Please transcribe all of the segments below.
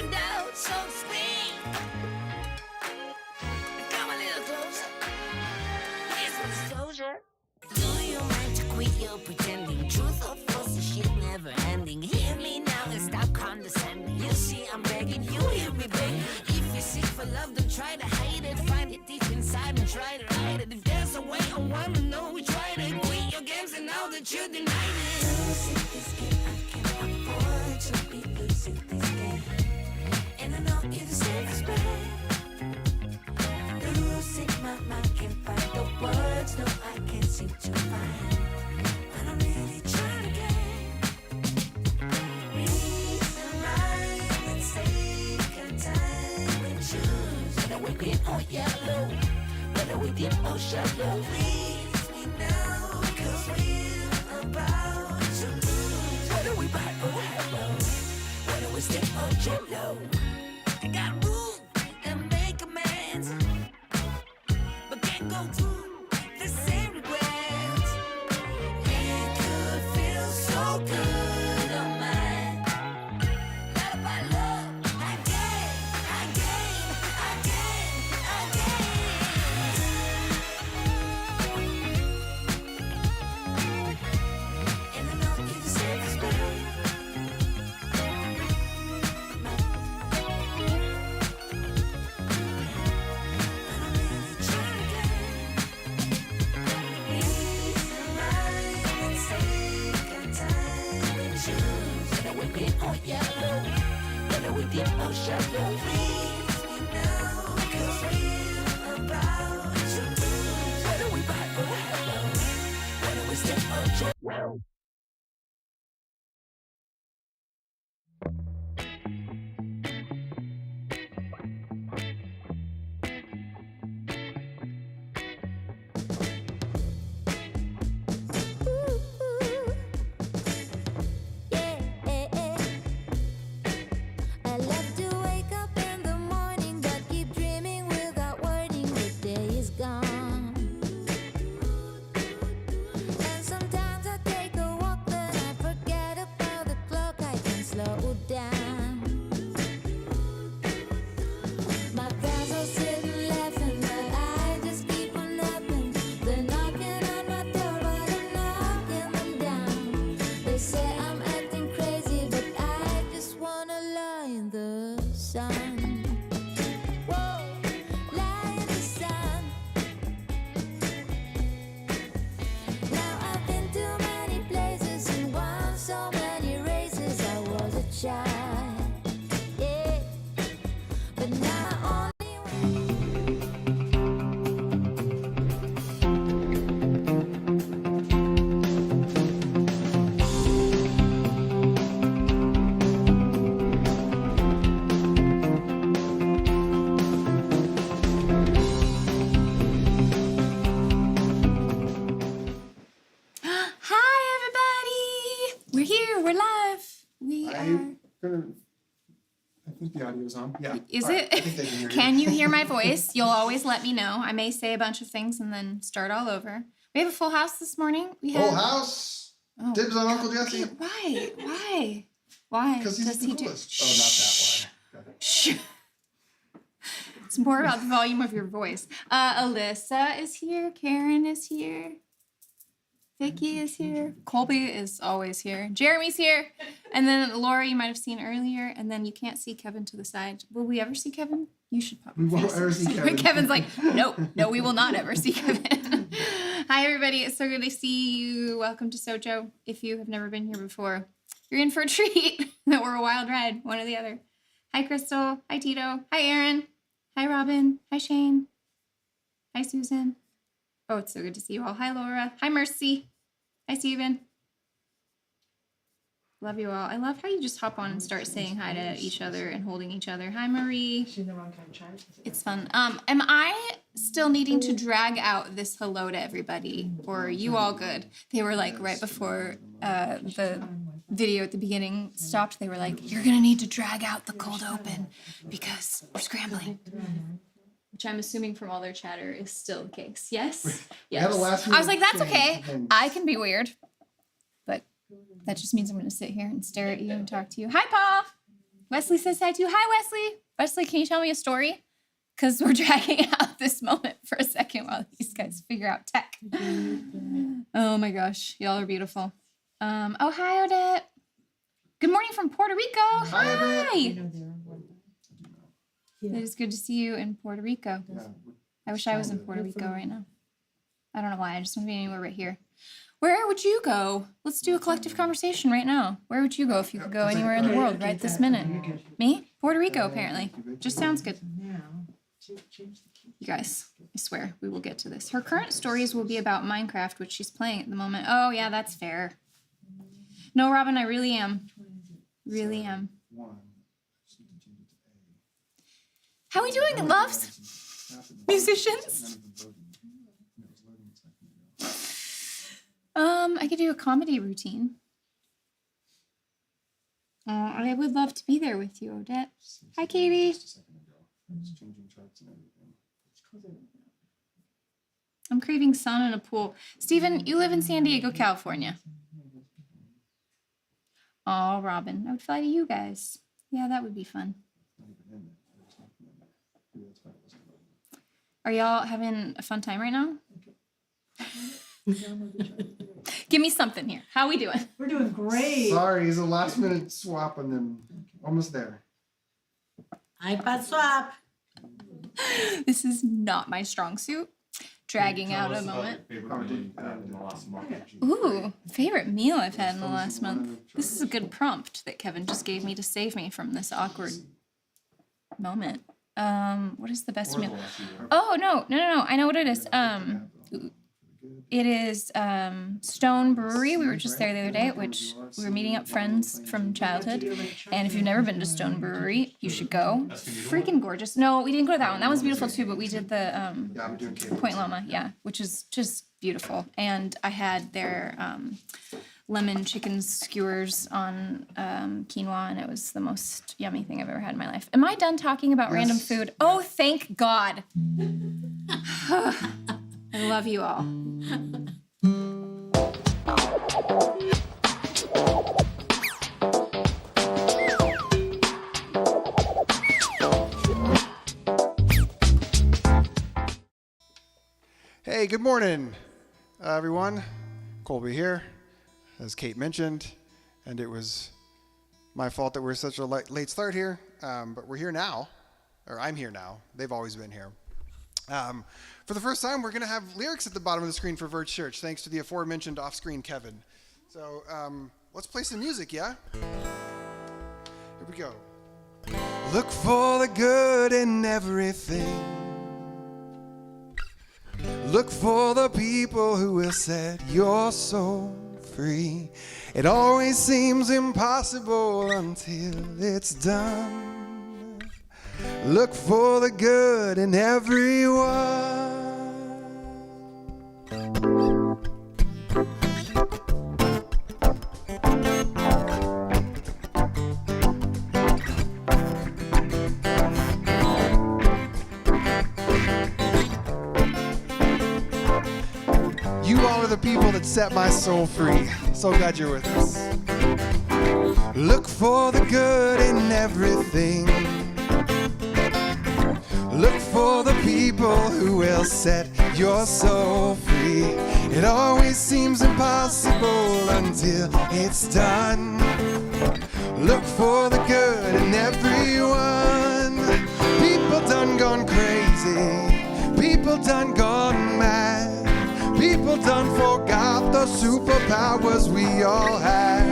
turned out so sweet. Come a little closer. Here's some Sojourn. Do you mind to quit your pretending? Truth or false, this shit never ending. Hear me now and stop condescending. You see, I'm begging you, hear me begging. If you're sick for love, don't try to hide it. Find it deep inside and try to hide it. If there's a way, I wanna know we tried it. Quit your games and now that you denied it. Losing this game, I can't afford to be losing this game. And I know you're the safest bet. Losing my mind, can't find the words, no, I can't seem to find. But I'm really trying again. Reason right and take your time and choose. Whether we green or yellow, whether we deep or shallow. Please me now, cause we're about to lose. Whether we buy or hello, whether we stay or jello. I got room and make amends, but can't go through the same regrets. It could feel so good on mine. Not about love, again. And I know you're the safest bet. Yellow, whether we deep or shallow. Please me now, cause we're about to lose. Whether we buy or hello, whether we stay or jello. I think the audio's on. Yeah. Is it? I think they can hear you. Can you hear my voice? You'll always let me know. I may say a bunch of things and then start all over. We have a full house this morning. Full house. Oh, Dibs on Uncle Jesse. Okay, why? Because he's the coolest. Oh, not that one. Shh. It's more about the volume of your voice. Alyssa is here. Karen is here. Vicky is here. Colby is always here. Jeremy's here. And then Laura, you might have seen earlier. And then you can't see Kevin to the side. Will we ever see Kevin? You should pop. We won't ever see Kevin. Kevin's like, no, we will not ever see Kevin. Hi, everybody. It's so good to see you. Welcome to Sojo. If you have never been here before, you're in for a treat. Or a wild ride, one or the other. Hi, Crystal. Hi, Tito. Hi, Aaron. Hi, Robin. Hi, Shane. Hi, Susan. Oh, it's so good to see you all. Hi, Laura. Hi, Mercy. Hi, Steven. Love you all. I love how you just hop on and start saying hi to each other and holding each other. Hi, Marie. She's in the wrong kind of chart. It's fun. Am I still needing to drag out this hello to everybody? Or are you all good? They were like right before the video at the beginning stopped. They were like, you're going to need to drag out the cold open because we're scrambling. Which I'm assuming from all their chatter is still the case. Yes? Yes. I was like, that's okay. I can be weird. But that just means I'm going to sit here and stare at you and talk to you. Hi, Paul. Wesley says hi too. Hi, Wesley. Wesley, can you tell me a story? Because we're dragging out this moment for a second while these guys figure out tech. Oh my gosh, y'all are beautiful. Oh, hi, Odette. Good morning from Puerto Rico. Hi. It is good to see you in Puerto Rico. I wish I was in Puerto Rico right now. I don't know why. I just want to be anywhere right here. Where would you go? Let's do a collective conversation right now. Where would you go if you could go anywhere in the world right this minute? Me? Puerto Rico, apparently. Just sounds good. You guys, I swear, we will get to this. Her current stories will be about Minecraft, which she's playing at the moment. Oh, yeah, that's fair. No, Robin, I really am. Really am. How are we doing, loves? Musicians? I could do a comedy routine. I would love to be there with you, Odette. Hi, Katie. I'm craving sun and a pool. Steven, you live in San Diego, California. Oh, Robin, I would fly to you guys. Yeah, that would be fun. Are y'all having a fun time right now? Give me something here. How we doing? We're doing great. Sorry, it's a last minute swap and then almost there. iPad swap. This is not my strong suit. Dragging out a moment. Ooh, favorite meal I've had in the last month. This is a good prompt that Kevin just gave me to save me from this awkward moment. What is the best meal? Oh, no. I know what it is. It is Stone Brewery. We were just there the other day, which we were meeting up friends from childhood. And if you've never been to Stone Brewery, you should go. Freaking gorgeous. No, we didn't go to that one. That one's beautiful too, but we did the Point Loma, yeah, which is just beautiful. And I had their lemon chicken skewers on quinoa, and it was the most yummy thing I've ever had in my life. Am I done talking about random food? Oh, thank God. I love you all. Hey, good morning, everyone. Colby here, as Kate mentioned, and it was my fault that we're such a late start here, but we're here now, or I'm here now. They've always been here. For the first time, we're going to have lyrics at the bottom of the screen for Virtual Church, thanks to the aforementioned off-screen Kevin. So let's play some music, yeah? Here we go. Look for the good in everything. Look for the people who will set your soul free. It always seems impossible until it's done. Look for the good in everyone. You all are the people that set my soul free. So glad you're with us. Look for the good in everything. Look for the people who will set your soul free. It always seems impossible until it's done. Look for the good in everyone. People done gone crazy. People done gone mad. People done forgot the superpowers we all have.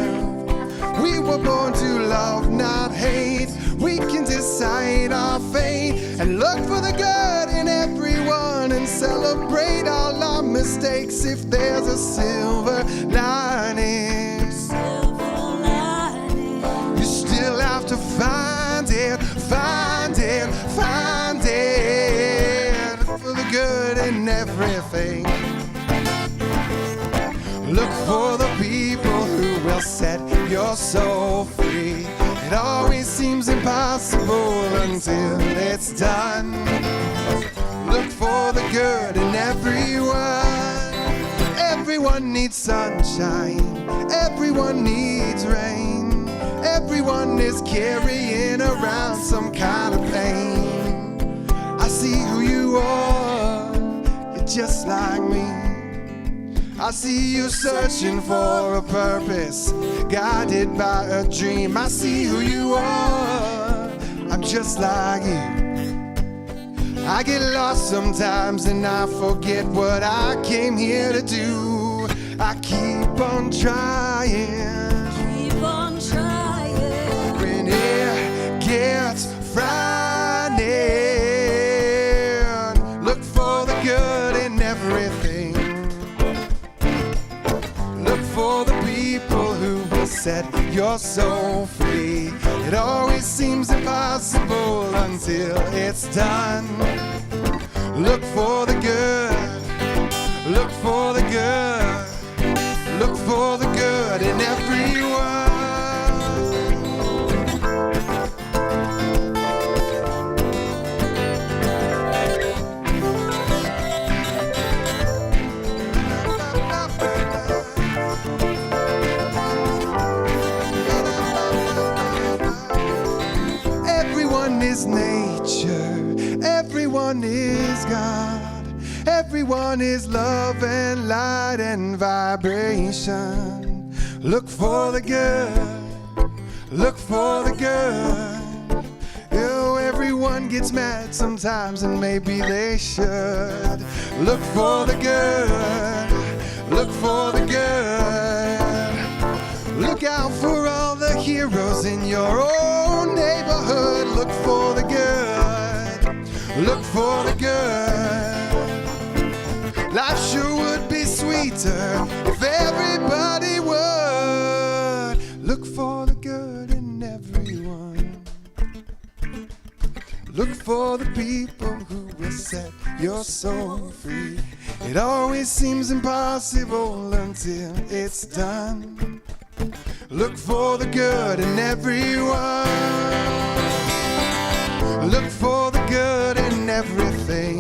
We were born to love, not hate. We can decide our fate and look for the good in everyone and celebrate all our mistakes if there's a silver lining. You still have to find it, find it, find it. Look for the good in everything. Look for the people who will set your soul free. It always seems impossible until it's done. Look for the good in everyone. Everyone needs sunshine. Everyone needs rain. Everyone is carrying around some kind of pain. I see who you are, you're just like me. I see you searching for a purpose, guided by a dream. I see who you are, I'm just like you. I get lost sometimes and I forget what I came here to do. I keep on trying. Keep on trying. When it gets frightening, look for the good in everything. Look for the people who will set your soul free. It always seems impossible until it's done. Look for the good. Look for the good. Look for the good in everyone. Everyone is nature, everyone is God, everyone is love and light and vibration. Look for the good, look for the good. Oh, everyone gets mad sometimes and maybe they should. Look for the good, look for the good. Look out for all the heroes in your own neighborhood. Look for the good, look for the good. Life sure would be sweeter if everybody would. Look for the good in everyone. Look for the people who will set your soul free. It always seems impossible until it's done. Look for the good in everyone. Look for the good in everything.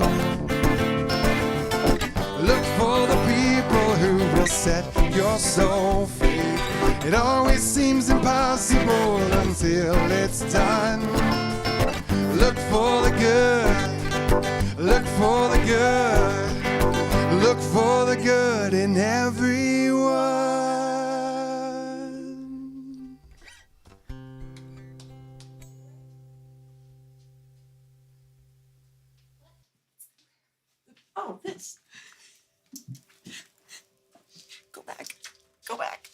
Look for the people who will set your soul free. It always seems impossible until it's done. Look for the good. Look for the good. Look for the good in everyone. Oh, this. Go back. Go back.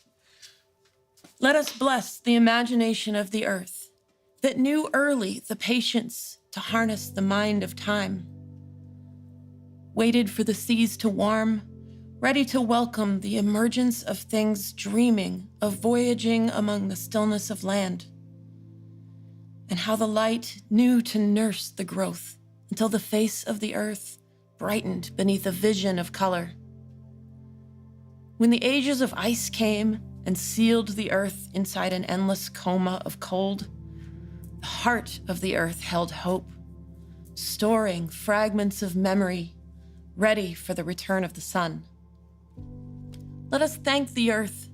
Let us bless the imagination of the earth that knew early the patience to harness the mind of time, waited for the seas to warm, ready to welcome the emergence of things dreaming of voyaging among the stillness of land, and how the light knew to nurse the growth until the face of the earth brightened beneath a vision of color. When the ages of ice came and sealed the earth inside an endless coma of cold, the heart of the earth held hope, storing fragments of memory, ready for the return of the sun. Let us thank the earth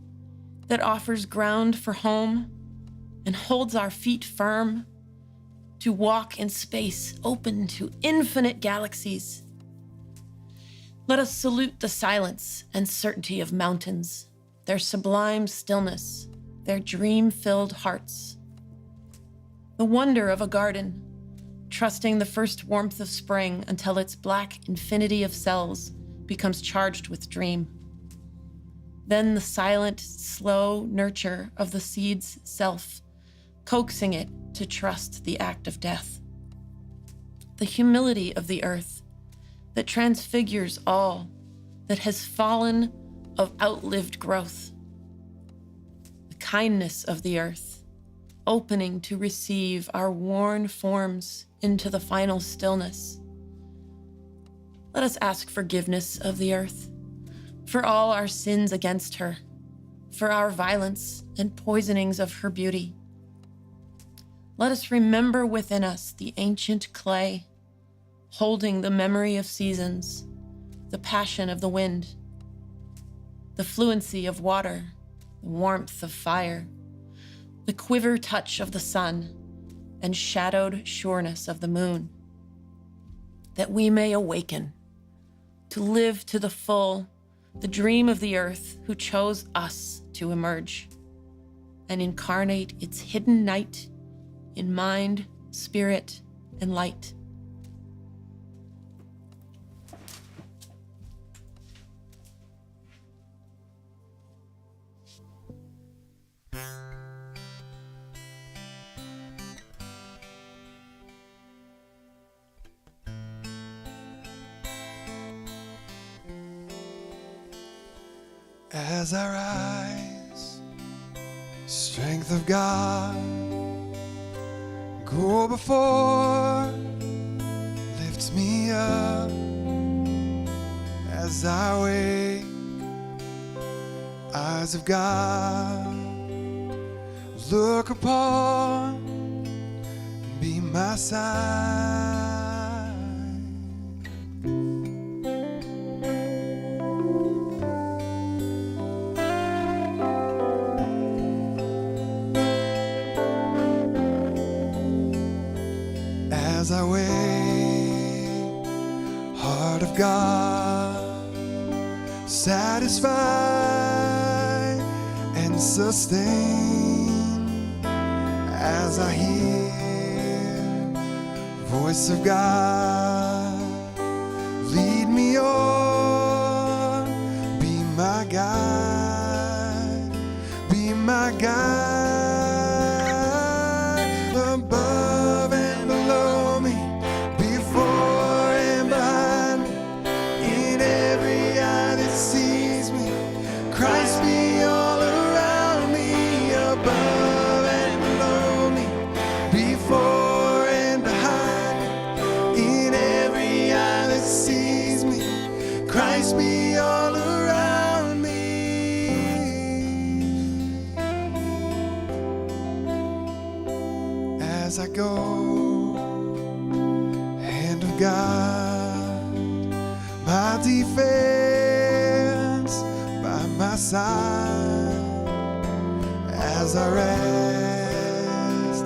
that offers ground for home and holds our feet firm to walk in space open to infinite galaxies. Let us salute the silence and certainty of mountains, their sublime stillness, their dream-filled hearts. The wonder of a garden, trusting the first warmth of spring until its black infinity of cells becomes charged with dream. Then the silent, slow nurture of the seed's self, coaxing it to trust the act of death. The humility of the earth that transfigures all that has fallen of outlived growth. The kindness of the earth, opening to receive our worn forms into the final stillness. Let us ask forgiveness of the earth for all our sins against her, for our violence and poisonings of her beauty. Let us remember within us the ancient clay, holding the memory of seasons, the passion of the wind, the fluency of water, the warmth of fire, the quiver touch of the sun and shadowed sureness of the moon, that we may awaken to live to the full the dream of the earth who chose us to emerge and incarnate its hidden night in mind, spirit, and light. As I rise, strength of God, go before, lift me up. As I wake, eyes of God, look upon, be my side. As I wait, heart of God, satisfy and sustain. As I hear, voice of God, lead me on, be my guide, be my guide. Above and below me, before and behind me, in every eye that sees me, Christ be all around me. Above and below me, before and behind me, in every eye that sees me, Christ be all around me. As I go, hand of God, my defense by my side. As I rest,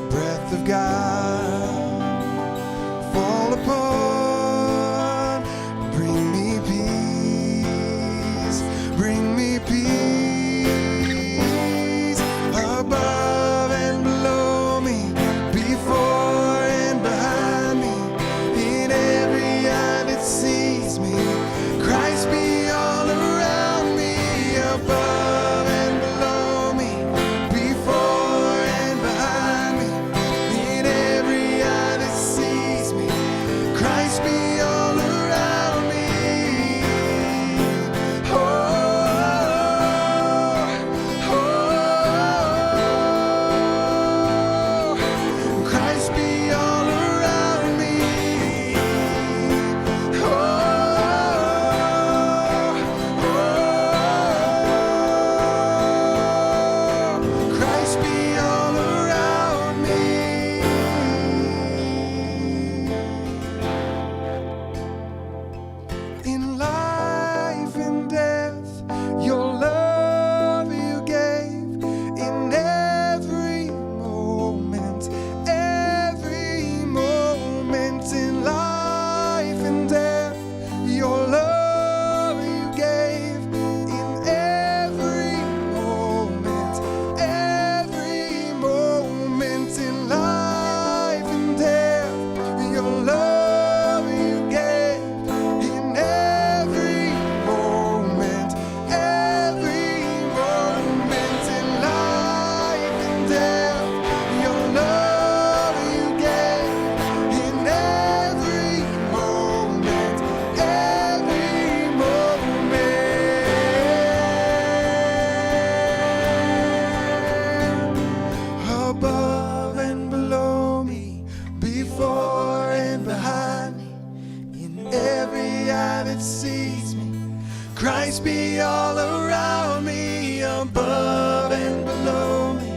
breath of God, fall upon, bring me peace, bring me peace. Above and below me, before and behind me, in every eye that sees me, Christ be all around me. Above and below me, before and behind me, in every eye that sees me, Christ be all around me. Oh, oh, oh, Christ be all around me. Oh, oh, Christ be all around me. In life and death, your love you gave. In every moment, in life and death, your love you gave. In every moment, in life and death, your love you gave. In every moment, in life and death, your love you gave. In every moment, above and below me, before and behind me, in every eye that sees me, Christ be all around me. Above and below me,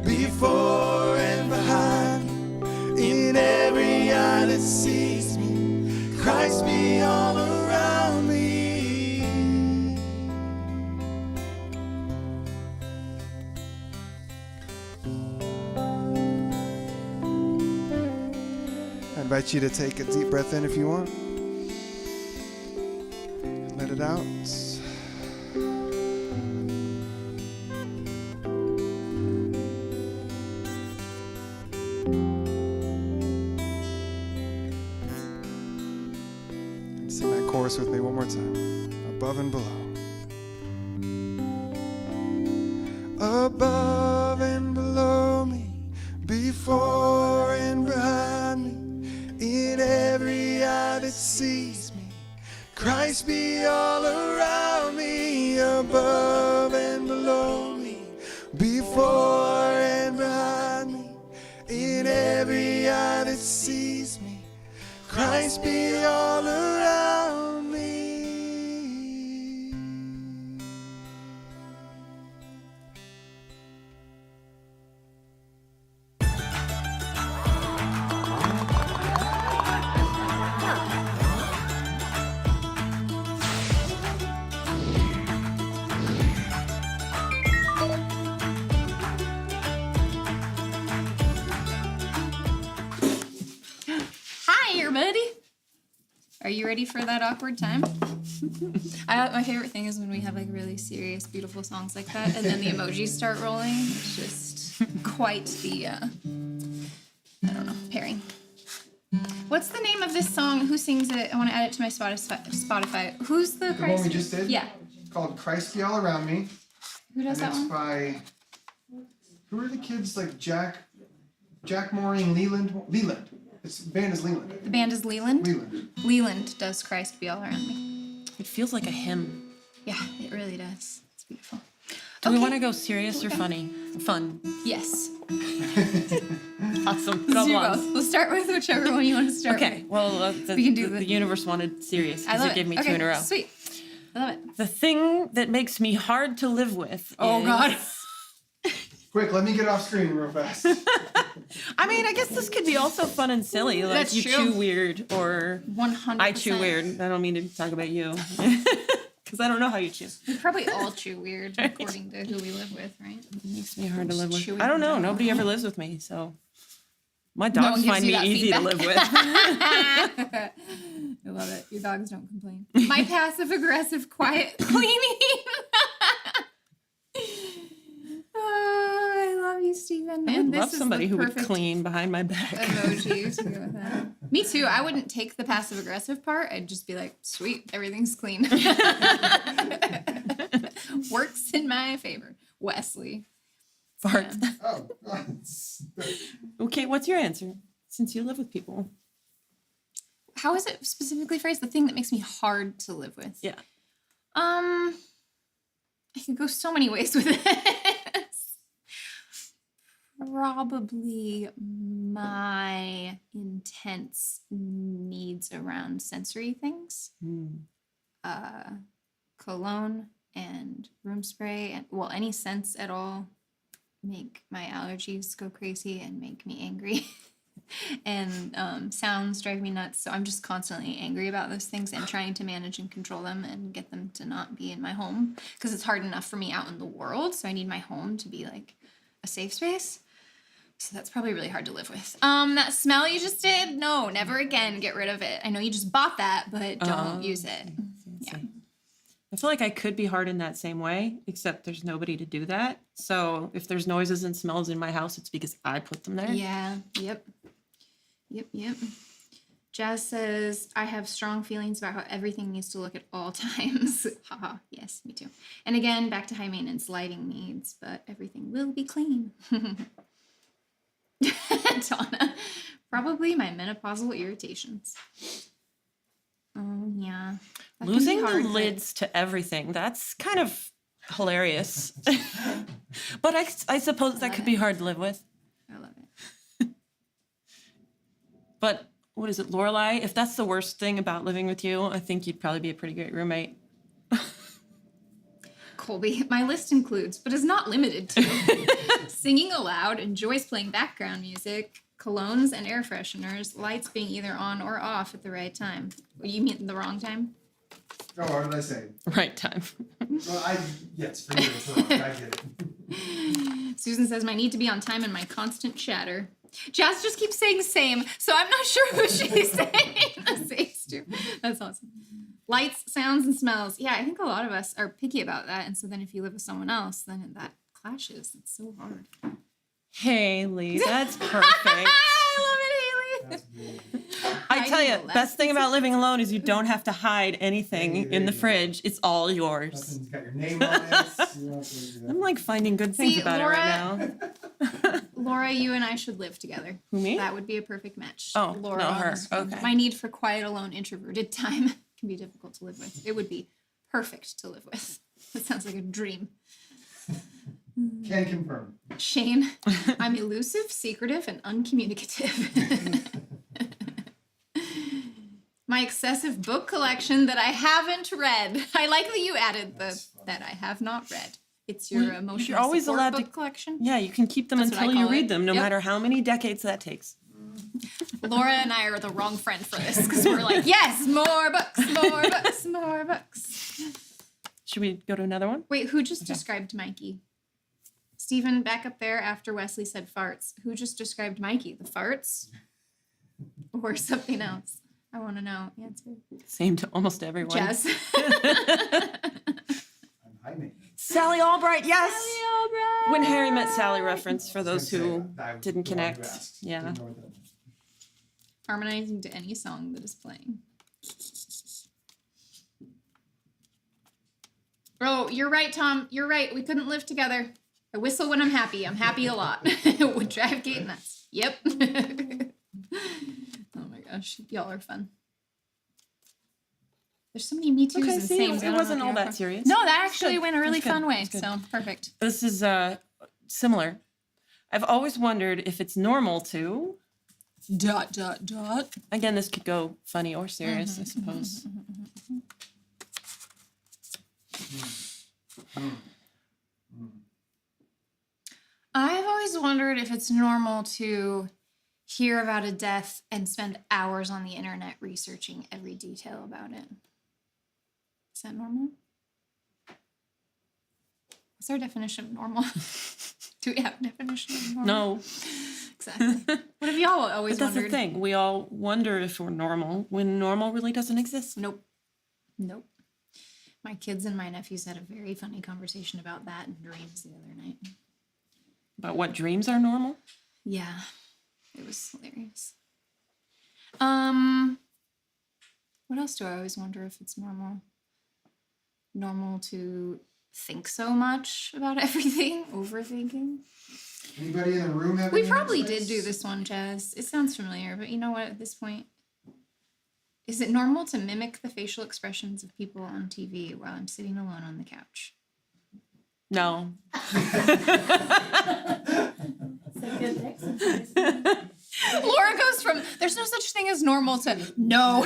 before and behind me, in every eye that sees me, Christ be all around me. invite you to take a deep breath in if you want. Let it out. And sing that chorus with me one more time. Above and below. Above and below me, before and behind me, in every eye that sees me, Christ be all around me. Above and below me, before and behind me, in every eye that sees me, Christ be all around me. Hi, everybody. Are you ready for that awkward time? My favorite thing is when we have like really serious, beautiful songs like that, and then the emojis start rolling. It's just quite the, I don't know, pairing. What's the name of this song? Who sings it? I want to add it to my Spotify. Who's the Christ? The one we just did? Yeah. It's called Christ Be All Around Me. Who does that And it's one? by, who are the kids like Jack Mooring, Leland? The band is Leland. The band is Leland. Leland. Leland does Christ Be All Around Me. It feels like a hymn. Yeah, it really does. It's beautiful. Do we want to go serious or funny? Fun. Yes. Awesome. Let's do Go on. both. We'll start with whichever one you want to start Okay, with. well, We can do the the- universe wanted serious I because love it gave me okay, two in a row. Sweet. I love it. The thing that makes me hard to live with Oh, is... God. Quick, let me get off screen real fast. I mean, I guess this could be also fun and silly. Like That's you true. chew weird or 100%. I chew weird. I don't mean to talk about you. Because I don't know how you chew. We probably all chew weird according to who we live with, right? It makes me hard to live with. Chewing I don't know. down. Nobody ever lives with me, so... My one dogs gives find you me that easy to feedback. live with. I love it. Your dogs don't complain. My passive aggressive quiet cleaning. Oh, I love you, Stephen. I And would this love is somebody the who would perfect clean behind my back. emoji to go with that. Me too. I wouldn't take the passive aggressive part. I'd just be like, sweet, everything's clean. Works in my favor. Wesley. Fart. Yeah. Oh. Okay, what's your answer? Since you live with people. How is it specifically phrased? The thing that makes me hard to live with. Yeah. I could go so many ways with this. Probably my intense needs around sensory things. Cologne and room spray and well, any scents at all make my allergies go crazy and make me angry. And sounds drive me nuts. So I'm just constantly angry about those things and trying to manage and control them and get them to not be in my home because it's hard enough for me out in the world. So I need my home to be like a safe space. So that's probably really hard to live with. That smell you just did, no, never again. Get rid of it. I know you just bought that, but don't use it. Yeah. I feel like I could be hard in that same way, except there's nobody to do that. So if there's noises and smells in my house, it's because I put them there. Yeah. Yep. Jazz says, I have strong feelings about how everything needs to look at all times. Haha, yes, me too. And again, back to high maintenance lighting needs, but everything will be clean. Donna, probably my menopausal irritations. Oh, yeah. That can be Losing the hard, but- lids to everything, that's kind of hilarious. But I suppose that could be hard to live with. I love it. But what is it, Lorelai? If that's the worst thing about living with you, I think you'd probably be a pretty great roommate. Colby, my list includes, but is not limited to, singing aloud, enjoys playing background music, colognes and air fresheners, lights being either on or off at the right time. You mean the wrong time? Oh, what did I say? Right time. Well, yes, for you, it's wrong. I get it. Susan says, my need to be on time and my constant chatter. Jazz just keeps saying same, so I'm not sure who she's saying the same to. That's awesome. Lights, sounds, and smells. Yeah, I think a lot of us are picky about that. And so then if you live with someone else, then that clashes. It's so hard. Haley, that's perfect. I love it, Haley. I tell you, know, best thing about living alone is you don't have to hide anything in the fridge. It's all yours. Nothing's got your name on it. I'm like finding good things See, about Laura- it right now. Laura, you and I should live together. Who, me? That would be a perfect match. Oh, Laura no, on her. the screen. Okay. My need for quiet, alone, introverted time can be difficult to live with. It would be perfect to live with. That sounds like a dream. Can confirm. Shane, I'm elusive, secretive, and uncommunicative. My excessive book collection that I haven't read. I like that you added the that I have not read. It's your Well, emotional you're always support allowed book to- collection. Yeah, you can keep them That's what I until you call read it. them, no Yep. matter how many decades that takes. Laura and I are the wrong friend for this because we're like, yes, more books, more books, more books. Should we go to another one? Wait, who just described Mikey? Stephen, back up there after Wesley said farts. Who just described Mikey? The farts? Or something else? I want to know. Answer. Same to almost everyone. Jess. I'm high maintenance. Sally Albright, yes! Sally Albright. When Harry Met Sally reference for those I was who gonna say, I was didn't the one who connect. asked. Yeah. Didn't know what that meant. Harmonizing to any song that is playing. Oh, you're right, Tom. You're right. We couldn't live together. I whistle when I'm happy. I'm happy a lot. It would drive Kate nuts. Yep. Oh my gosh. Y'all are fun. There's so many Me Too's Okay, and see, sames. I it don't know wasn't if all you're that okay. serious. No, that actually Good. went a really That's good. fun way. That's good. So perfect. This is similar. I've always wondered if it's normal to. ... Again, this could go funny or serious, I suppose. I've always wondered if it's normal to hear about a death and spend hours on the internet researching every detail about it. Is that normal? What's our definition of normal? Do we have a definition of normal? No, Exactly. What have y'all always but that's wondered? the thing. We all wonder if we're normal when normal really doesn't exist. Nope. Nope. My kids and my nephews had a very funny conversation about that in dreams the other night. About what dreams are normal? Yeah, it was hilarious. What else do I always wonder if it's normal? Normal to think so much about everything, overthinking. Anybody in the room have We any probably insights? did do this one, Jazz. It sounds familiar, but you know what? At this point, is it normal to mimic the facial expressions of people on TV while I'm sitting alone on the couch? No. Laura goes from "there's no such thing as normal" to "no."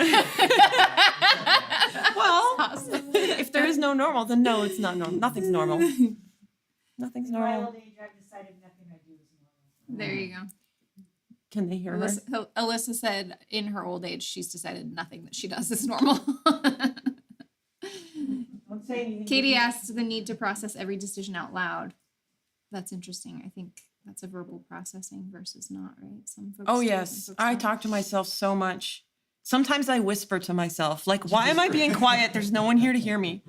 Well, Awesome. if there is no normal, then no, it's not normal. Nothing's normal. Nothing's normal. There you go. Can they hear her? Alyssa said in her old age, she's decided nothing that she does is normal. Don't say anything. Katie asked the need to process every decision out loud. That's interesting. I think that's a verbal processing versus not, right? Some folks Oh, do, yes. some folks I don't. talk to myself so much. Sometimes I whisper to myself, like, why am I being quiet? There's no one here to hear me.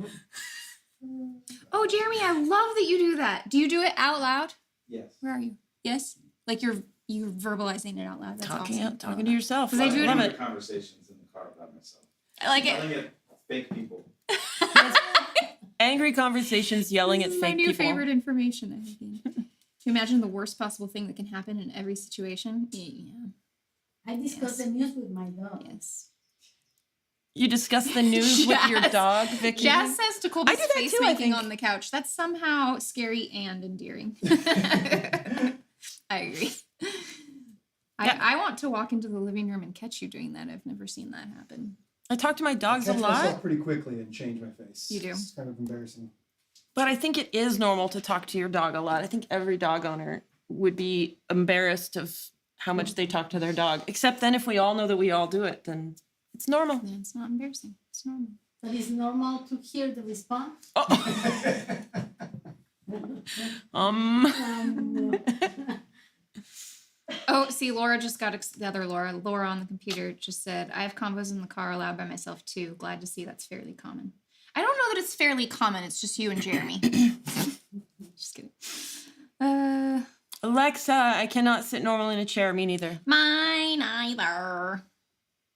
Oh, Jeremy, I love that you do that. Do you do it out loud? Yes. Where are you? Yes? Like you're verbalizing it out loud. That's awesome. Talking to yourself. 'Cause I do it love in- it. Conversations in the car about myself. I like it. Telling it fake people. Angry conversations, yelling This at is my fake new people. favorite information, I think. Can you imagine the worst possible thing that can happen in every situation? Yeah. I discuss the news with my dog. Yes. You discuss the news with your Jazz. dog, Vicky. Jazz says to I Colby's do that face too, I making think. on the couch. That's somehow scary and endearing. I agree. Yeah. I want to walk into the living room and catch you doing that. I've never seen that happen. I talk to my dogs a Catch myself lot, pretty quickly and change my face. You do. It's kind of embarrassing. but I think it is normal to talk to your dog a lot. I think every dog owner would be embarrassed of how much they talk to their dog. Except then if we all know that we all do it, then it's normal. Yeah, it's not embarrassing. It's normal. But it's normal to hear the response. Um, Oh, see, Laura just got the other Laura. Laura on the computer just said, I have combos in the car allowed by myself too. Glad to see that's fairly common. I don't know that it's fairly common. It's just you and Jeremy. Just kidding. Alexa, I cannot sit normally in a chair. Me neither. Mine either.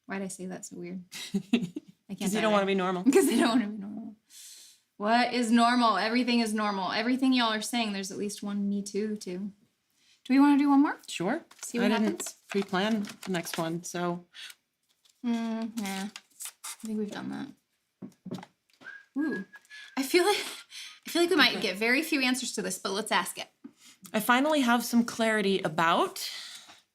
Why'd I say that so weird? I can't. Because you don't want to be normal. Because they don't want to be normal. What is normal? Everything is normal. Everything y'all are saying, there's at least one me too. Do we want to do one more? Sure. See what I happens? didn't pre-plan the next one, so. Nah. I think we've done that. Ooh. I feel like we might get very few answers to this, but let's ask it. I finally have some clarity about ...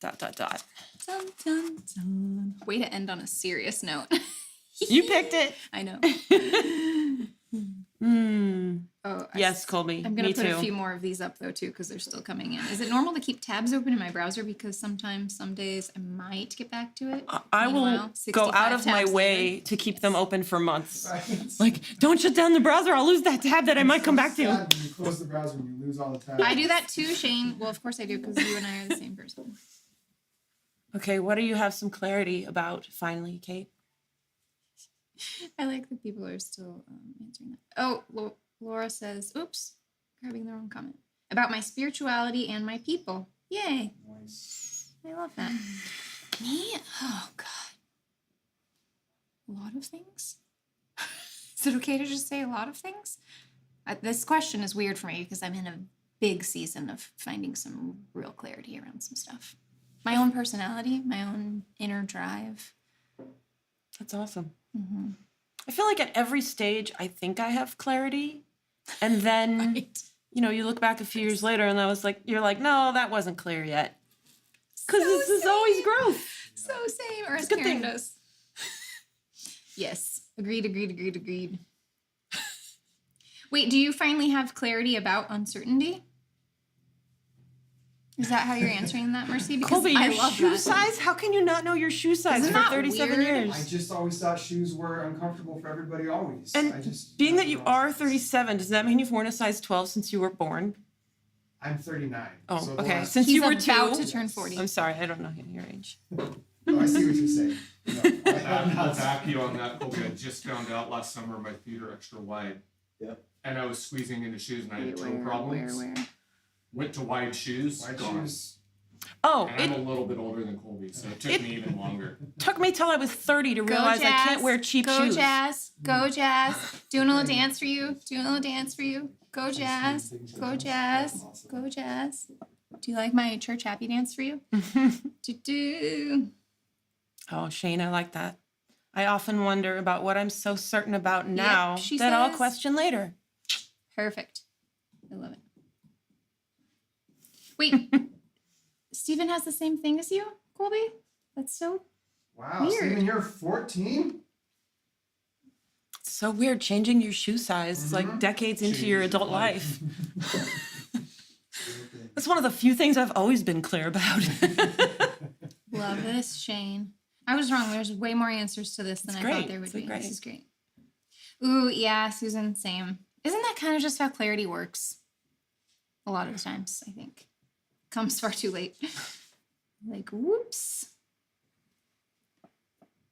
Dun, dun, dun. Way to end on a serious note. You picked it. I know. Oh, Yes, Colby. I'm gonna Me put too. a few more of these up though too, because they're still coming in. Is it normal to keep tabs open in my browser? Because sometimes, some days, I might get back to it. I will Meanwhile, go 65 out of my tabs way later. to keep them open for months. Right. Like, don't shut down the browser. I'll lose that tab that I might come back to. Sad when you close the browser and you lose all the tabs. I do that too, Shane. Well, of course I do, because you and I are the same person. Okay, what do you have some clarity about finally, Kate? I like that people are still answering that. Oh, Laura says, oops, grabbing the wrong comment. About my spirituality and my people. Yay. Nice. I love that. Me? Oh, God. A lot of things? Is it okay to just say a lot of things? This question is weird for me because I'm in a big season of finding some real clarity around some stuff. My own personality, my own inner drive. That's awesome. Mm-hmm. I feel like at every stage, I think I have clarity. And then, Right. you know, you look back a few years later and you're like, no, that wasn't clear yet. Because So this is always growth. So same, or as Good Karen thing. does. Yes, agreed. Wait, do you finally have clarity about uncertainty? Is that how you're answering that, Mercy? Because Colby, I your love shoe that. size? How can you not know your shoe size Isn't for that 37 weird? years? I just always thought shoes were uncomfortable for everybody always. And I just being that you are 37, does that mean you've worn a size 12 since you were born? I'm 39. Oh, so the okay. last- Since He's you were about 2. to turn 40. I'm sorry, I don't know your age. No, I see what you're saying. No, I'll back you on that, Colby. I just found out last summer my feet are extra wide. Yep. And I was squeezing into shoes and I had toe Where? problems. Went to wide shoes. Wide gone. shoes. Oh, And I'm it a little bit older than Colby, so it took me even longer. took me till I was 30 to Go realize Jazz. I can't wear cheap Go shoes. Jazz. Go Jazz. Doing a little dance for you. Doing a little dance for you. Go Jazz. Go Jazz. Go Jazz. Do you like my church happy dance for you? Do. Oh, Shane, I like that. I often wonder about what I'm so certain about now she that I'll says. question later. Perfect. I love it. Wait, Stephen has the same thing as you, Colby? That's so Wow, Weird. Steven, you're 14? It's so weird changing your shoe size like decades into your Changes adult your life. life. That's one of the few things I've always been clear about. love this, Shane. I was wrong. There's way more answers to this than I great. thought there would It's be. great. This is great. Ooh, yeah, Susan, same. Isn't that kind of just how clarity works? A lot of the times, I think. Comes far too late. Like, whoops.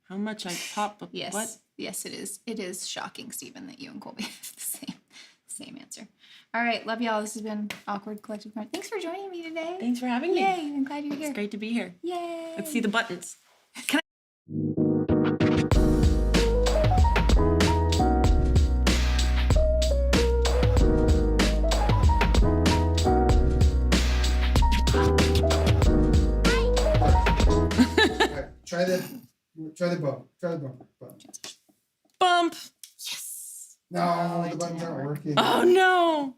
How much I pop up. Yes. What? Yes, it is. It is shocking, Stephen, that you and Colby have the same answer. All right, love y'all. This has been Awkward Collective Corner. Thanks for joining me today. Thanks for having me. Yay, I'm glad you're here. It's great to be here. Yay. Let's see the buttons. Alright, try the bump. Try the bump. Bump. No, Oh, the it buttons didn't aren't work. working. Oh no.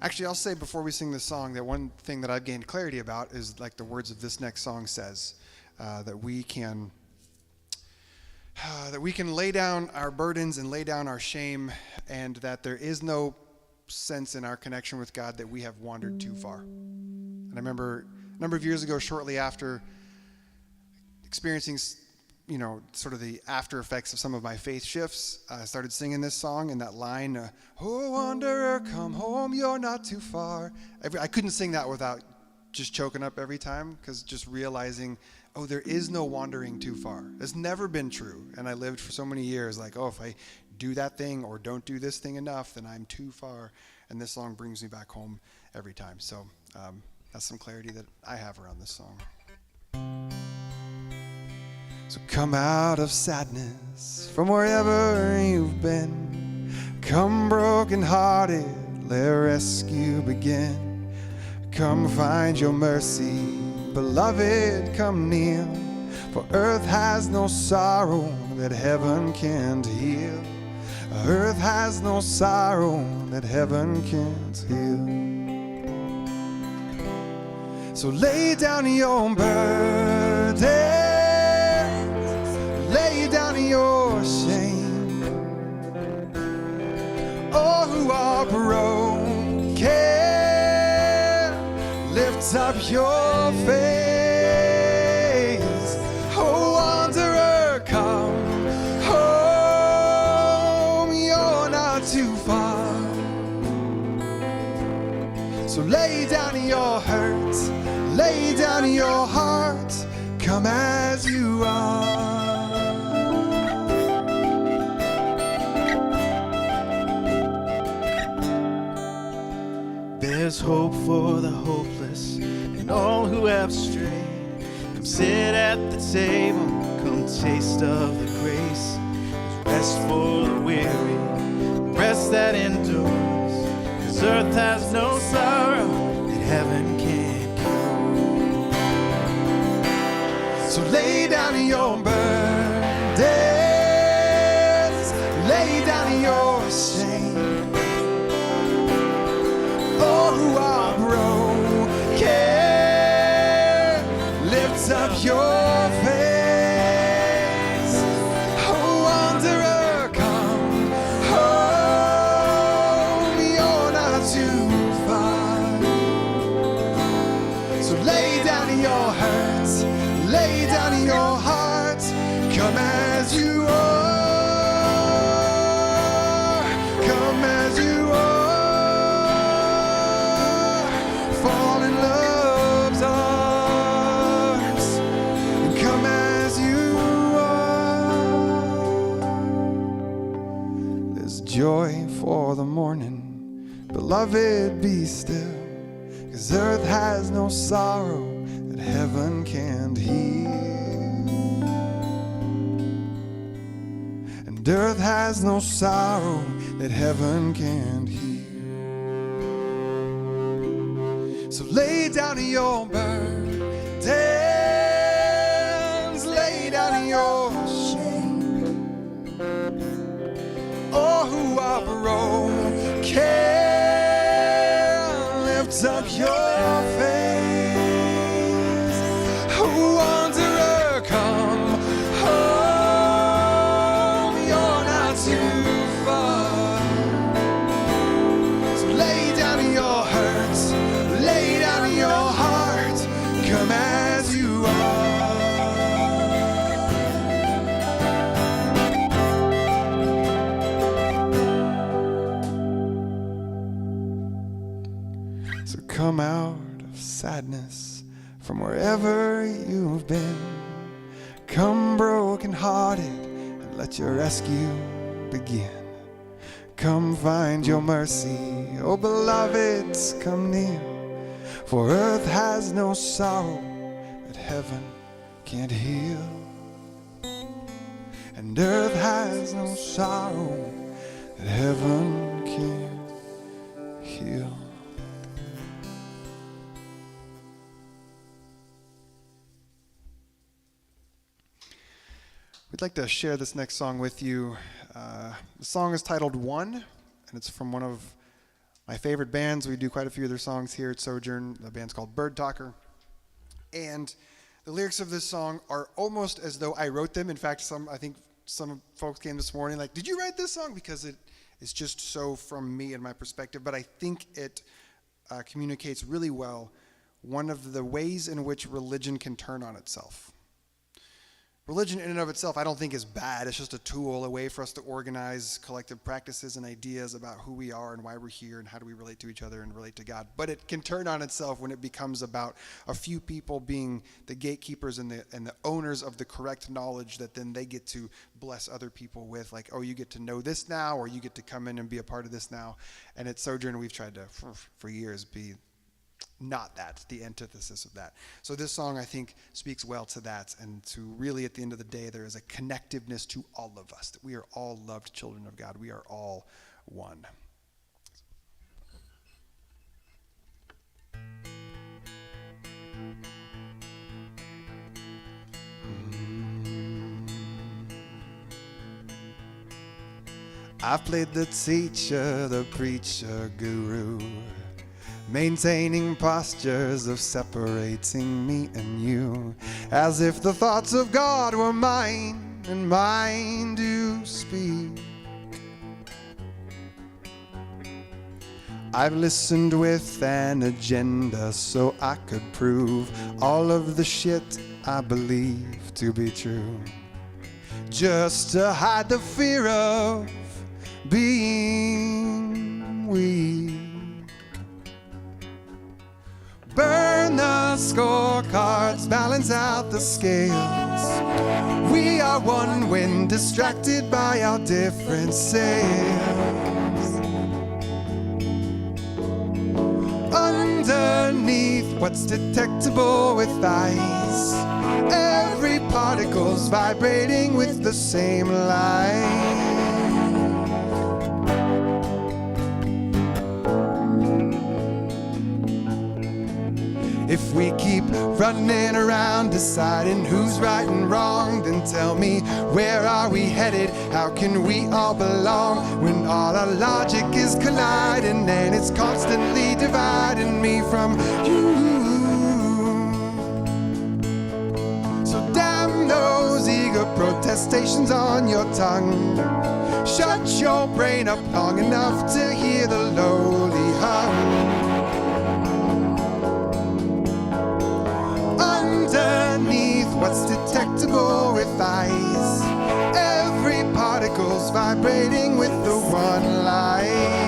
Actually, I'll say before we sing this song that one thing that I've gained clarity about is like the words of this next song says, that we can lay down our burdens and lay down our shame, and that there is no sense in our connection with God that we have wandered too far. And I remember a number of years ago, shortly after experiencing, sort of the after effects of some of my faith shifts, I started singing this song, and that line, "Oh, wanderer, come home, you're not too far." I couldn't sing that without just choking up every time, because just realizing, oh, there is no wandering too far. It's never been true. And I lived for so many years like, oh, if I do that thing or don't do this thing enough, then I'm too far. And this song brings me back home every time. So that's some clarity that I have around this song. So come out of sadness from wherever you've been. Come broken-hearted, let rescue begin. Come find your mercy, beloved, come kneel. For earth has no sorrow that heaven can't heal. Earth has no sorrow that heaven can't heal. So lay down your burdens, lay down your shame. All who are broken, lift up your face. Oh, wanderer, come home, you're not too far. So lay down your hurt, lay down your heart, come as you are. There's hope for the hopeless and all who have strayed. Come sit at the table, come taste of the grace. There's rest for the weary, rest that endures. 'Cause earth has no sorrow that heaven can't cure. So lay down your burdens, lay down your shame. All who are broken, lift up your face. Oh, wanderer, come home, you're not too far. So lay down your hurts, lay down your heart, come as you are, come as you are. Fall in love's arms and come as you are. There's joy for the morning, beloved, be still, 'cause earth has no sorrow that heaven can't heal. And earth has no sorrow that heaven can't heal. So lay down your burdens, lay down your shame. All who are broken, lift up your face. Oh, wanderer, come home, you're not too far. So lay down your hurts, lay down your heart, come as you are. So come out of sadness from wherever you've been. Come broken-hearted and let your rescue begin. Come find your mercy, oh beloved, come near. For earth has no sorrow that heaven can't heal. And earth has no sorrow that heaven can't heal. We'd like to share this next song with you. The song is titled One, and it's from one of my favorite bands. We do quite a few of their songs here at Sojourn. The band's called Bird Talker. And the lyrics of this song are almost as though I wrote them. In fact, I think some folks came this morning like, did you write this song? Because it is just so from me and my perspective. But I think it communicates really well one of the ways in which religion can turn on itself. Religion in and of itself I don't think is bad. It's just a tool, a way for us to organize collective practices and ideas about who we are and why we're here and how do we relate to each other and relate to God. But it can turn on itself when it becomes about a few people being the gatekeepers and the owners of the correct knowledge that then they get to bless other people with. Like, oh, you get to know this now, or you get to come in and be a part of this now. And at Sojourn, we've tried to, for years, be not that, the antithesis of that. So this song, I think, speaks well to that, and to really, at the end of the day, there is a connectiveness to all of us, that we are all loved children of God. We are all one. I've played the teacher, the preacher, guru, maintaining postures of separating me and you, as if the thoughts of God were mine and mine to speak. I've listened with an agenda so I could prove all of the shit I believe to be true, just to hide the fear of being weak. Burn the scorecards, balance out the scales. We are one when distracted by our differences. Underneath what's detectable with eyes, every particle's vibrating with the same light. If we keep running around deciding who's right and wrong, then tell me, where are we headed? How can we all belong when all our logic is colliding and it's constantly dividing me from you? So damn those eager protestations on your tongue. Shut your brain up long enough to hear the lowly hum. Underneath what's detectable with eyes, every particle's vibrating with the one light.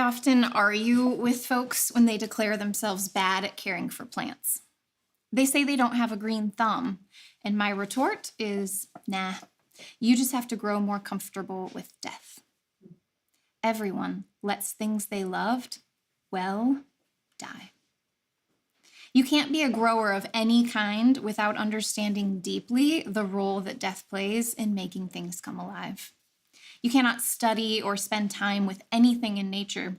often argue with folks when they declare themselves bad at caring for plants. They say they don't have a green thumb, and my retort is, nah, you just have to grow more comfortable with death. Everyone lets things they loved, well, die. You can't be a grower of any kind without understanding deeply the role that death plays in making things come alive. You cannot study or spend time with anything in nature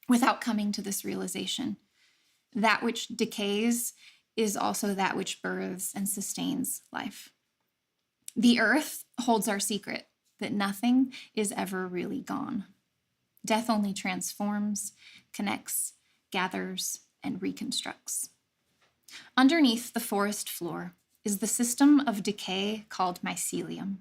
without coming to this realization. That which decays is also that which births and sustains life. The earth holds our secret that nothing is ever really gone. Death only transforms, connects, gathers, and reconstructs. Underneath the forest floor is the system of decay called mycelium,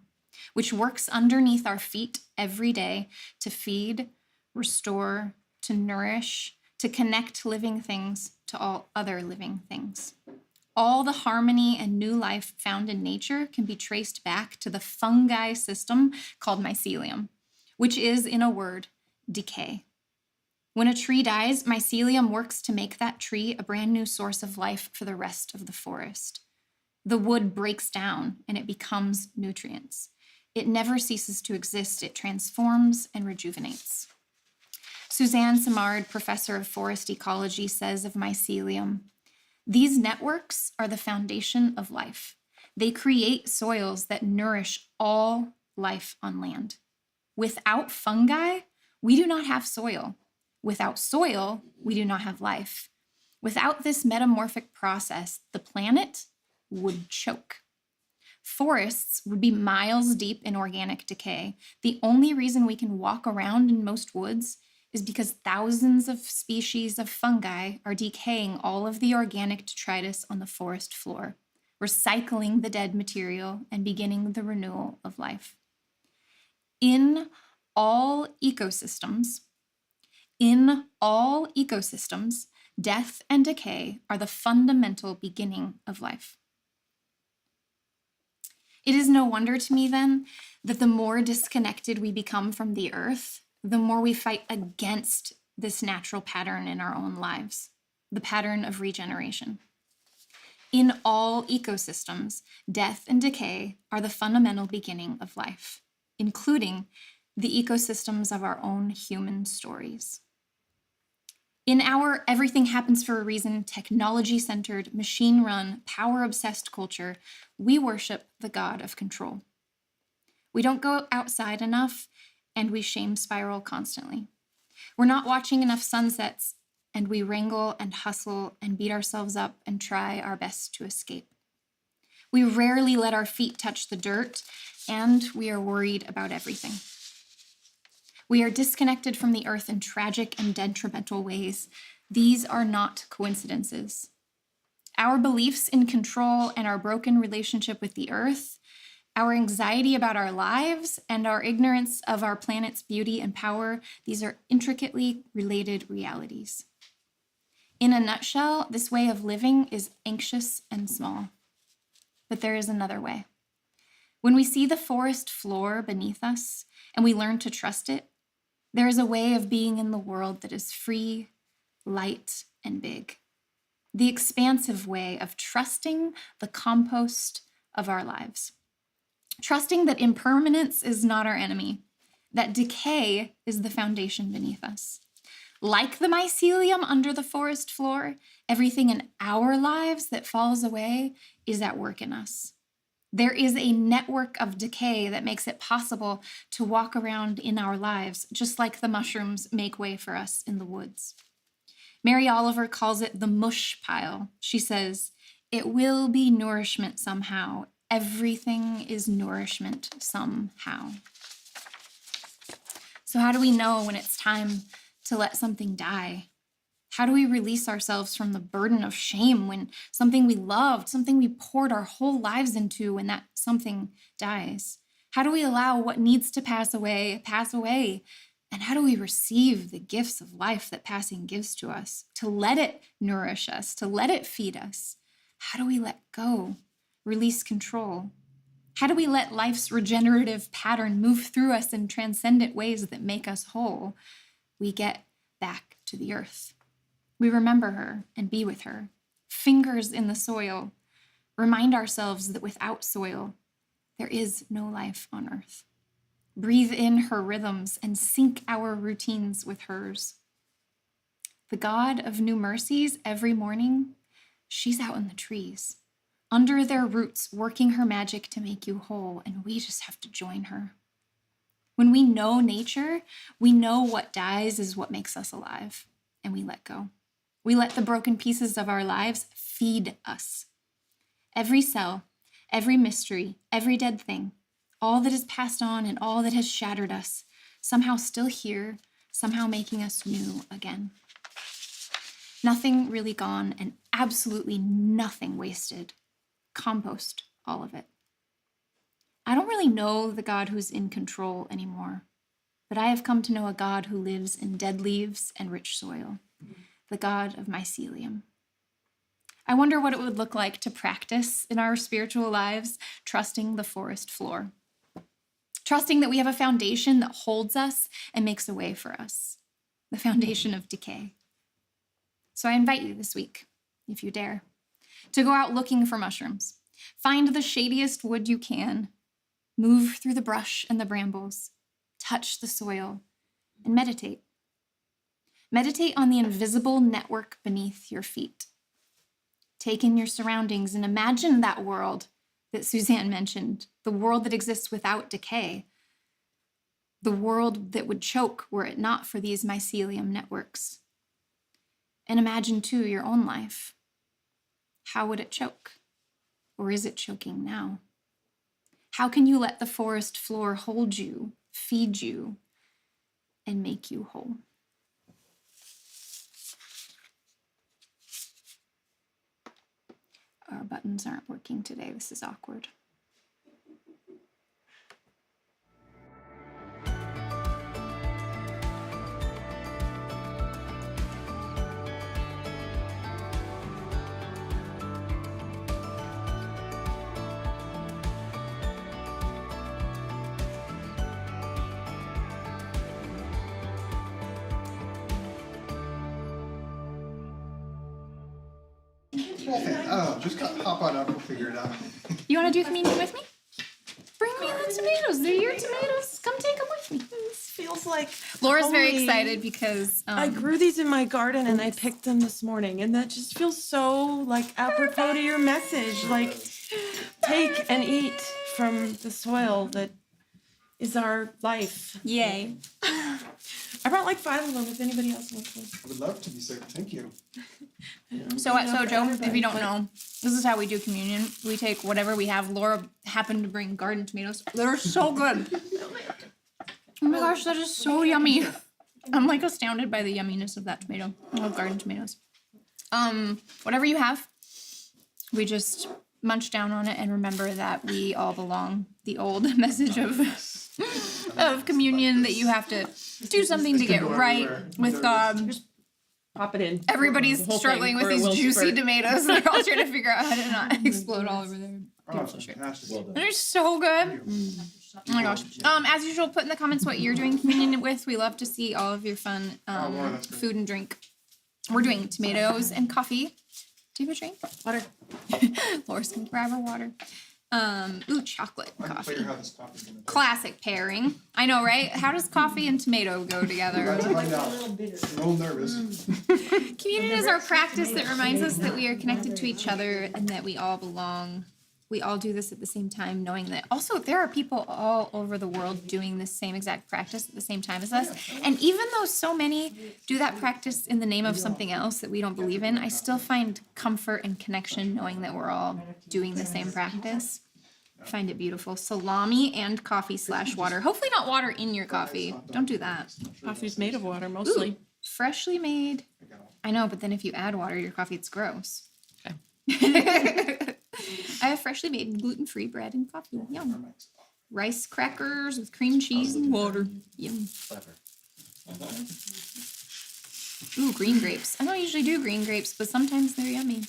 which works underneath our feet every day to feed, restore, to nourish, to connect living things to all other living things. All the harmony and new life found in nature can be traced back to the fungi system called mycelium, which is, in a word, decay. When a tree dies, mycelium works to make that tree a brand new source of life for the rest of the forest. The wood breaks down and it becomes nutrients. It never ceases to exist. It transforms and rejuvenates. Suzanne Simard, professor of forest ecology, says of mycelium, these networks are the foundation of life. They create soils that nourish all life on land. Without fungi, we do not have soil. Without soil, we do not have life. Without this metamorphic process, the planet would choke. Forests would be miles deep in organic decay. The only reason we can walk around in most woods is because thousands of species of fungi are decaying all of the organic detritus on the forest floor, recycling the dead material and beginning the renewal of life. In all ecosystems, death and decay are the fundamental beginning of life. It is no wonder to me, then, that the more disconnected we become from the earth, the more we fight against this natural pattern in our own lives, the pattern of regeneration. In all ecosystems, death and decay are the fundamental beginning of life, including the ecosystems of our own human stories. In our everything happens for a reason, technology-centered, machine-run, power-obsessed culture, we worship the God of control. We don't go outside enough, and we shame spiral constantly. We're not watching enough sunsets, and we wrangle and hustle and beat ourselves up and try our best to escape. We rarely let our feet touch the dirt, and we are worried about everything. We are disconnected from the earth in tragic and detrimental ways. These are not coincidences. Our beliefs in control and our broken relationship with the earth, our anxiety about our lives, and our ignorance of our planet's beauty and power, these are intricately related realities. In a nutshell, this way of living is anxious and small. But there is another way. When we see the forest floor beneath us and we learn to trust it, there is a way of being in the world that is free, light, and big. The expansive way of trusting the compost of our lives. Trusting that impermanence is not our enemy, that decay is the foundation beneath us. Like the mycelium under the forest floor, everything in our lives that falls away is at work in us. There is a network of decay that makes it possible to walk around in our lives, just like the mushrooms make way for us in the woods. Mary Oliver calls it the mush pile. She says, it will be nourishment somehow. Everything is nourishment somehow. So how do we know when it's time to let something die? How do we release ourselves from the burden of shame when something we loved, something we poured our whole lives into, when that something dies? How do we allow what needs to pass away? And how do we receive the gifts of life that passing gives to us, to let it nourish us, to let it feed us? How do we let go, release control? How do we let life's regenerative pattern move through us in transcendent ways that make us whole? We get back to the earth. We remember her and be with her, fingers in the soil, remind ourselves that without soil, there is no life on earth. Breathe in her rhythms and sync our routines with hers. The God of new mercies every morning, she's out in the trees, under their roots, working her magic to make you whole, and we just have to join her. When we know nature, we know what dies is what makes us alive, and we let go. We let the broken pieces of our lives feed us. Every cell, every mystery, every dead thing, all that is passed on and all that has shattered us, somehow still here, somehow making us new again. Nothing really gone and absolutely nothing wasted. Compost all of it. I don't really know the God who's in control anymore, but I have come to know a God who lives in dead leaves and rich soil, the God of Mycelium. I wonder what it would look like to practice in our spiritual lives, trusting the forest floor, trusting that we have a foundation that holds us and makes a way for us, the foundation of decay. So I invite you this week, if you dare, to go out looking for mushrooms. Find the shadiest wood you can. Move through the brush and the brambles. Touch the soil and meditate. Meditate on the invisible network beneath your feet. Take in your surroundings and imagine that world that Suzanne mentioned, the world that exists without decay, the world that would choke were it not for these mycelium networks. And imagine, too, your own life. How would it choke? Or is it choking now? How can you let the forest floor hold you, feed you, and make you whole? Our buttons aren't working today. This is awkward. Oh, just hop on up, we'll figure it out. You want to do communion with me? Bring me the tomatoes. They're your tomatoes. Come take them with me. This feels like Laura's very holy. excited because I grew these in my garden and I picked them this morning, and that just feels so like apropos to your message. Like, take and eat from the soil that is our life. Yay. I brought like 5 of them if anybody else wants one. I would love to be served, thank you. So at Sojo, if you don't know, this is how we do communion. We take whatever we have. Laura happened to bring garden tomatoes. They're so good. Oh my gosh, that is so yummy. I'm like astounded by the yumminess of that tomato. I love garden tomatoes. Whatever you have, we just munch down on it and remember that we all belong. The old message of communion, that you have to do something to get right with God. Pop it in. Everybody's The whole struggling thing, with or it these will juicy spurt. tomatoes. They're all trying to figure out how to not explode all over their beautiful shit. They're so good. Oh my gosh. As usual, put in the comments what you're doing communion with. We love to see all of your fun food and drink. We're doing tomatoes and coffee. Do you have a drink? Water. Laura's gonna grab her water. Ooh, chocolate coffee. Classic pairing. I know, right? How does coffee and tomato go together? I'm a little nervous. Communion is our practice that reminds us that we are connected to each other and that we all belong. We all do this at the same time, knowing that also there are people all over the world doing this same exact practice at the same time as us. And even though so many do that practice in the name of something else that we don't believe in, I still find comfort and connection knowing that we're all doing the same practice. I find it beautiful. Salami and coffee/water. Hopefully not water in your coffee. Don't do that. Coffee's made of water mostly. Ooh, freshly made. I know, but then if you add water to your coffee, it's gross. Okay. I have freshly made gluten-free bread and coffee. Yum. Rice crackers with cream cheese and water. Yum. Ooh, green grapes. I don't usually do green grapes, but sometimes they're yummy.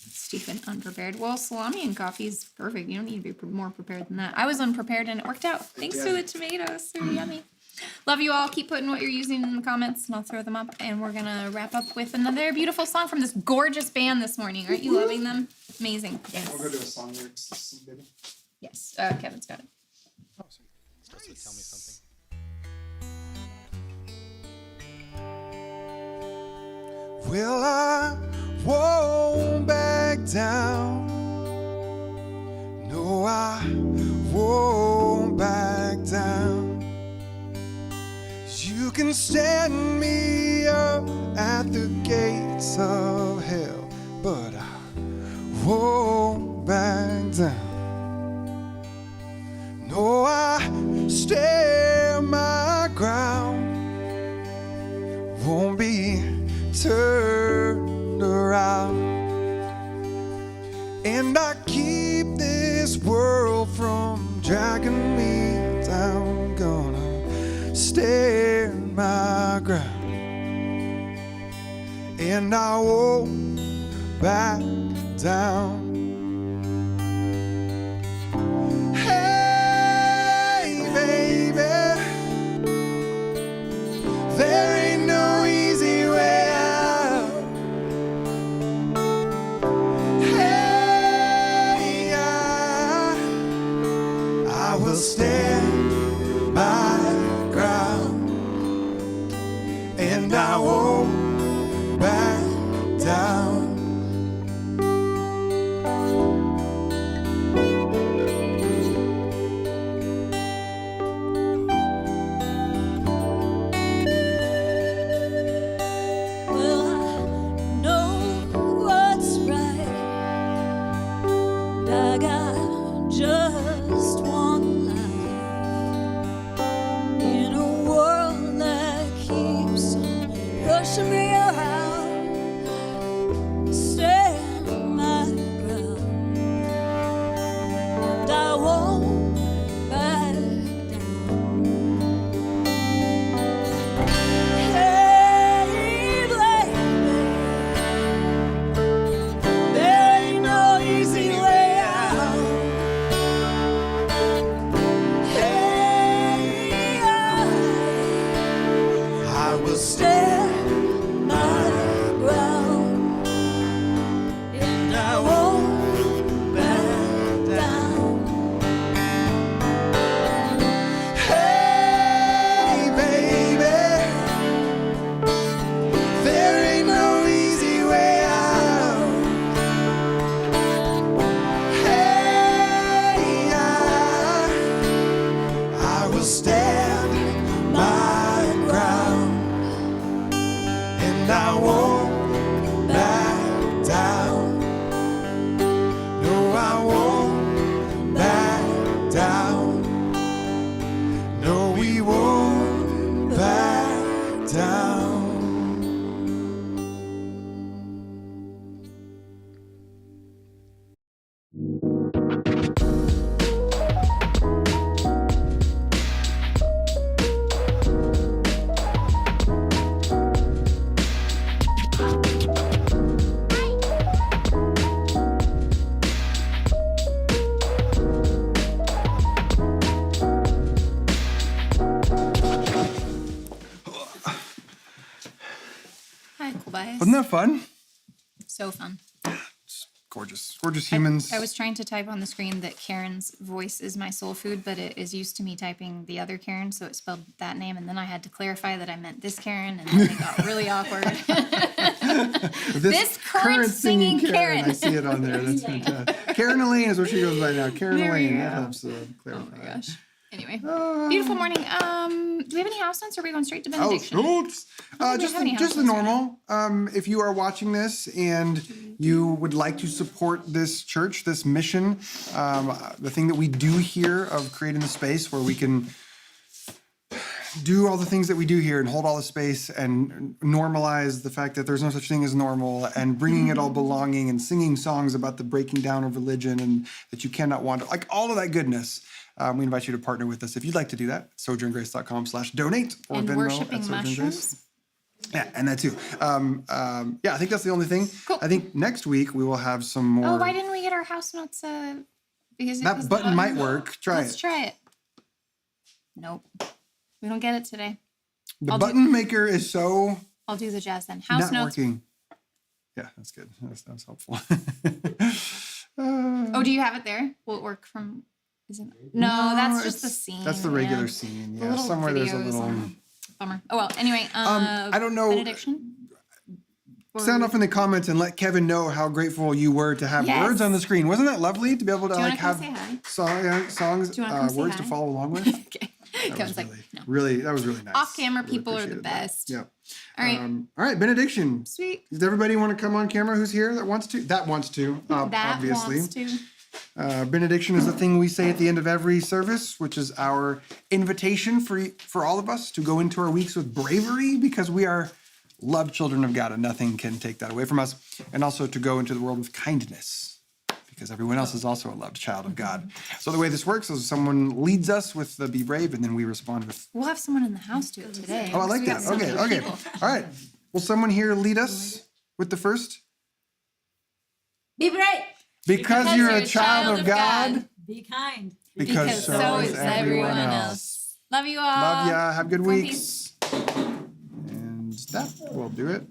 Stephen, unprepared. Well, salami and coffee is perfect. You don't need to be more prepared than that. I was unprepared and it worked out. Thanks for the tomatoes. They're yummy. Love you all. Keep putting what you're using in the comments, and I'll throw them up. And we're gonna wrap up with another beautiful song from this gorgeous band this morning. Aren't you loving them? Amazing. Yes. We'll go do a song lyrics, baby. Yes. Kevin's got it. Oh, sweet. Tell me something. Well, I won't back down. No, I won't back down. You can stand me up at the gates of hell, but I won't back down. No, I stand my ground. Won't be turned around. And I keep this world from dragging me down. Gonna stand my ground. And I won't back down. Hey, baby, there ain't no easy way out. Hey, I will stand my ground, and I won't back down. Well, I know what's right. I got just one life in a world that keeps on pushing me around. Stand my ground, and I won't back down. Hey, baby, there ain't no easy way out. Hey, I will stand my ground, and I won't back down. Hey, baby, there ain't no easy way out. Hey, I will stand my ground, and I won't back down. No, I won't back down. No, we won't back down. Hi, cool bias. Wasn't that fun? So fun. Gorgeous, gorgeous humans. I was trying to type on the screen that Karen's voice is my soul food, but it is used to me typing the other Karen, so it spelled that name, and then I had to clarify that I meant this Karen, and then it got really awkward. This current singing Karen. I see it on there. That's fantastic. Karen Elaine is what she goes by now. Karen There Elaine. you That go. helps Oh clarify. my gosh. Anyway, beautiful morning. Do we have any house notes, or are we going straight to benediction? Oops. don't Just have any the house notes normal. If you are watching this and you would like to support this church, this mission, the thing that we do here of creating the space where we can do all the things that we do here and hold all the space and normalize the fact that there's no such thing as normal and bringing it all belonging and singing songs about the breaking down of religion and that you cannot wander, like all of that goodness. We invite you to partner with us if you'd like to do that. SojournGrace.com/donate or And Venmo worshiping at Sojourn Grace. mushrooms. Yeah, and that too. Yeah, I think that's the only thing. Cool. I think next week we will have some more. Oh, why didn't we get our house notes? Because that button might work. Try Let's it. try it. Nope. We don't get it today. The I'll do- button maker is so I'll do the jazz then. House not notes. working. Yeah, that's good. That's helpful. Oh, do you have it there? Will it work from? Isn't? No, that's just the it's- scene. That's the regular yeah. scene. The Yeah, little somewhere there's a videos little. on- Bummer. Oh well. Anyway, I don't know. benediction. Sound off in the comments and let Kevin know how grateful you were to have Yes. words on the screen. Wasn't that lovely to be able to Do you like wanna come have say hi? songs, Do you wanna come say words to hi? follow along with? Okay. That Kevin's was like, really, no. really, that was really nice. Off-camera Really people are the appreciated that. best. Yeah. All right. All right, benediction. Sweet. Does everybody want to come on camera? Who's here that wants to? That wants to. That Obviously. wants to. Benediction is the thing we say at the end of every service, which is our invitation for all of us to go into our weeks with bravery, because we are loved children of God and nothing can take that away from us. And also to go into the world with kindness, because everyone else is also a loved child of God. So the way this works is someone leads us with the be brave, and then we respond with, We'll have someone in the house do it today. oh, I like because that. we got so Okay, many okay. people. All right. Will someone here lead us with the first? Be brave. Because you're a child of God, Be kind. because so is everyone else. Love you all. Love ya. Have good Go in weeks. And that will do it.